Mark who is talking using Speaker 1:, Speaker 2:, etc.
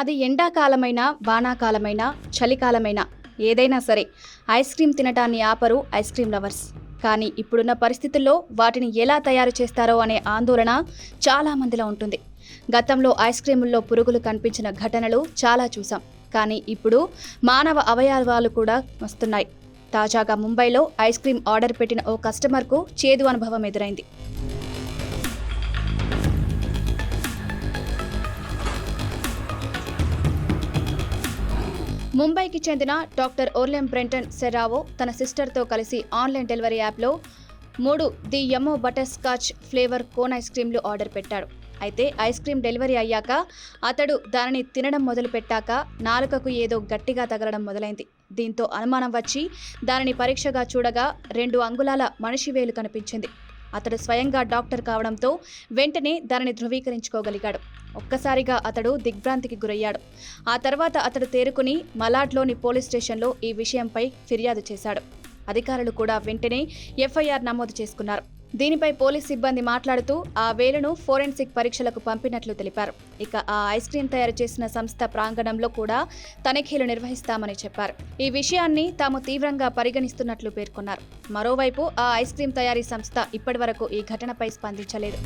Speaker 1: అది ఎండాకాలమైనా వానాకాలమైనా చలికాలమైనా ఏదైనా సరే ఐస్ క్రీమ్ తినటాన్ని ఆపరు ఐస్ క్రీమ్ లవర్స్. కానీ ఇప్పుడున్న పరిస్థితుల్లో వాటిని ఎలా తయారు చేస్తారో అనే ఆందోళన చాలా మందిలో ఉంటుంది. గతంలో ఐస్ క్రీముల్లో పురుగులు కనిపించిన ఘటనలు చాలా చూసాం. కానీ ఇప్పుడు మానవ అవయవాలు కూడా వస్తున్నాయి. తాజాగా ముంబైలో ఐస్ క్రీమ్ ఆర్డర్ పెట్టిన ఓ కస్టమర్కు చేదు అనుభవం ఎదురైంది. ముంబైకి చెందిన డాక్టర్ ఓర్లెం బ్రెంటన్ సెరావో తన సిస్టర్తో కలిసి ఆన్లైన్ డెలివరీ యాప్లో 3 the Yummo butterscotch flavour cone ice క్రీమ్లు ఆర్డర్ పెట్టాడు. అయితే ఐస్ క్రీమ్ డెలివరీ అయ్యాక అతడు దానిని తినడం మొదలుపెట్టాక నాలుకకు ఏదో గట్టిగా తగలడం మొదలైంది. దీంతో అనుమానం వచ్చి దానిని పరీక్షగా చూడగా 2 అంగుళాల మనిషి వేలు కనిపించింది. అతడు స్వయంగా డాక్టర్ కావడంతో వెంటనే దానిని ధృవీకరించుకోగలిగాడు. ఒక్కసారిగా అతడు దిగ్భ్రాంతికి గురయ్యాడు. ఆ తర్వాత అతడు తేరుకుని మలాడ్లోని పోలీస్ స్టేషన్లో ఈ విషయంపై ఫిర్యాదు చేశాడు. అధికారులు కూడా వెంటనే ఎఫ్ఐఆర్ నమోదు చేసుకున్నారు. దీనిపై పోలీస్ సిబ్బంది మాట్లాడుతూ ఆ వేలును ఫోరెన్సిక్ పరీక్షలకు పంపినట్లు తెలిపారు. ఇక ఆ ఐస్ క్రీం తయారు చేసిన సంస్థ ప్రాంగణంలో కూడా తనిఖీలు నిర్వహిస్తామని చెప్పారు. ఈ విషయాన్ని తాము తీవ్రంగా పరిగణిస్తున్నట్లు పేర్కొన్నారు. మరోవైపు ఆ ఐస్ క్రీం తయారీ సంస్థ ఇప్పటివరకు ఈ ఘటనపై స్పందించలేదు.